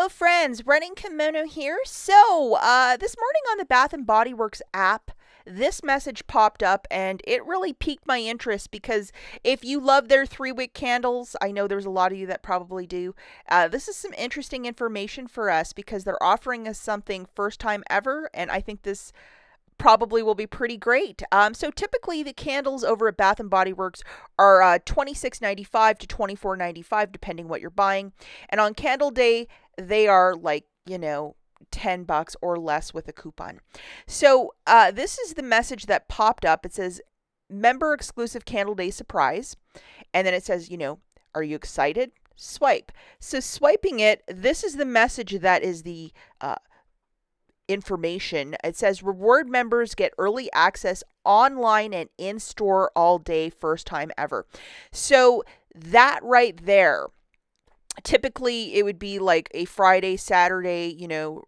Hello, friends. Running Kimono here. This morning on the Bath and Body Works app, this message popped up and it really piqued my interest because if you love their 3-wick candles, I know there's a lot of you that probably do. This is some interesting information for us because they're offering us something first time ever, and I think this probably will be pretty great. So typically the candles over at Bath and Body Works are $26.95 to $24.95 depending what you're buying, and on Candle Day they are like $10 or less with a coupon. This is the message that popped up. It says member exclusive Candle Day surprise, and then it says are you excited? Swipe. So swiping it, this is the message that is the information. It says reward members get early access online and in store all day, first time ever. So that right there, typically it would be like a Friday, Saturday,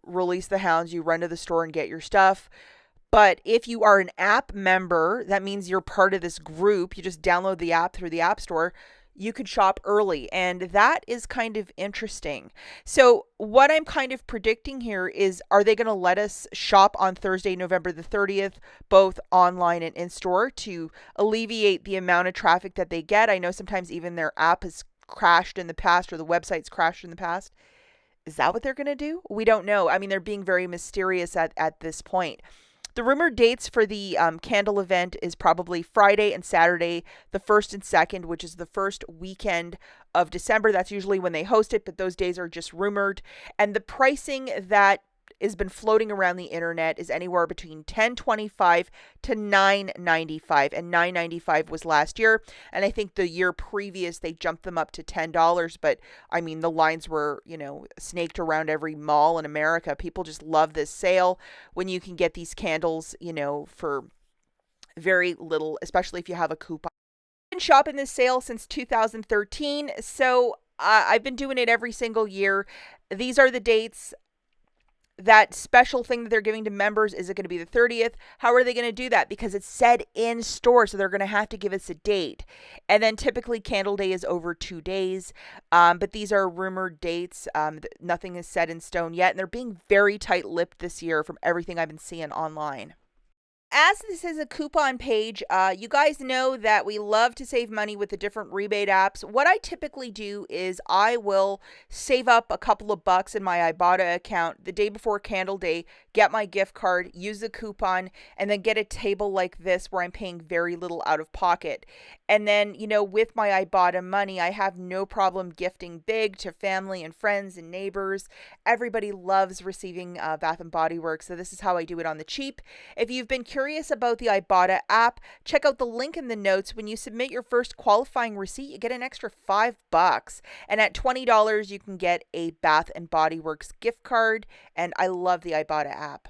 release the hounds, you run to the store and get your stuff. But if you are an app member, that means you're part of this group. You just download the app through the App Store. You could shop early, and that is kind of interesting. So what I'm kind of predicting here is, are they going to let us shop on Thursday, November the 30th, both online and in store, to alleviate the amount of traffic that they get? I know sometimes even their app has crashed in the past, or the website's crashed in the past. Is that what they're going to do? We don't know. I mean, they're being very mysterious at this point. The rumored dates for the candle event is probably Friday and Saturday, the 1st and 2nd, which is the first weekend of December. That's usually when they host it, but those days are just rumored. And the pricing that has been floating around the internet is anywhere between $10.25 to $9.95, and $9.95 was last year, and I think the year previous they jumped them up to $10. But I mean, the lines were snaked around every mall in America. People just love this sale when you can get these candles for very little, especially if you have a coupon. I've been shopping this sale since 2013, so I've been doing it every single year. These are the dates. That special thing that they're giving to members, is it going to be the 30th? How are they going to do that? Because it's said in store, so they're going to have to give us a date. And then typically Candle Day is over 2 days, but these are rumored dates. Nothing is set in stone yet, and they're being very tight-lipped this year from everything I've been seeing online. As this is a coupon page, you guys know that we love to save money with the different rebate apps. What I typically do is I will save up a couple of bucks in my IBOTTA account the day before Candle Day, get my gift card, use the coupon, and then get a table like this where I'm paying very little out of pocket. And then, with my IBOTTA money, I have no problem gifting big to family and friends and neighbors. Everybody loves receiving Bath and Body Works, so this is how I do it on the cheap. If you've been curious about the IBOTTA app, check out the link in the notes. When you submit your first qualifying receipt, you get an extra $5. And at $20, you can get a Bath and Body Works gift card. And I love the IBOTTA app.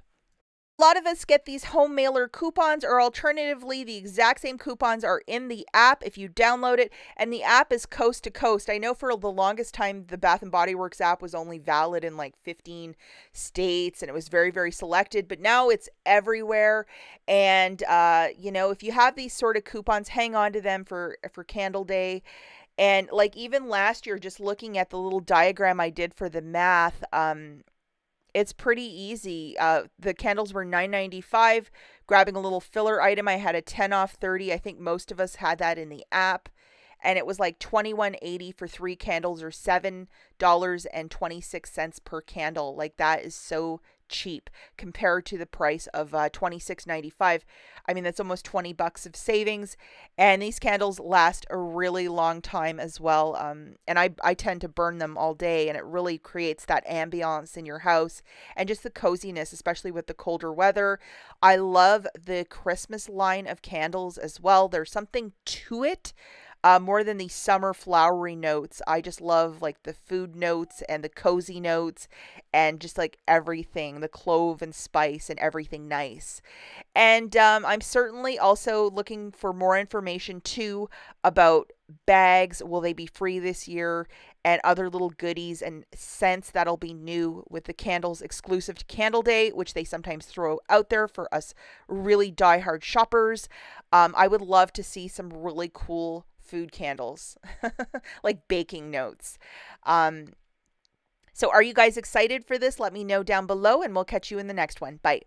A lot of us get these home mailer coupons, or alternatively, the exact same coupons are in the app if you download it, and the app is coast to coast. I know for the longest time, the Bath and Body Works app was only valid in like 15 states, and it was very, very selected, but now it's everywhere. And, if you have these sort of coupons, hang on to them for Candle Day. And like even last year, just looking at the little diagram I did for the math, it's pretty easy. The candles were $9.95. Grabbing a little filler item, I had a 10 off 30. I think most of us had that in the app. And it was like $21.80 for 3 candles, or $7.26 per candle. Like, that is so cheap compared to the price of $26.95. I mean, that's almost $20 of savings, and these candles last a really long time as well. And I tend to burn them all day, and it really creates that ambiance in your house and just the coziness, especially with the colder weather. I love the Christmas line of candles as well. There's something to it. More than the summer flowery notes. I just love like the food notes and the cozy notes, and just like everything, the clove and spice and everything nice. And I'm certainly also looking for more information too about bags. Will they be free this year? And other little goodies and scents that'll be new with the candles exclusive to Candle Day, which they sometimes throw out there for us really diehard shoppers. I would love to see some really cool food candles, like baking notes. So are you guys excited for this? Let me know down below, and we'll catch you in the next one. Bye.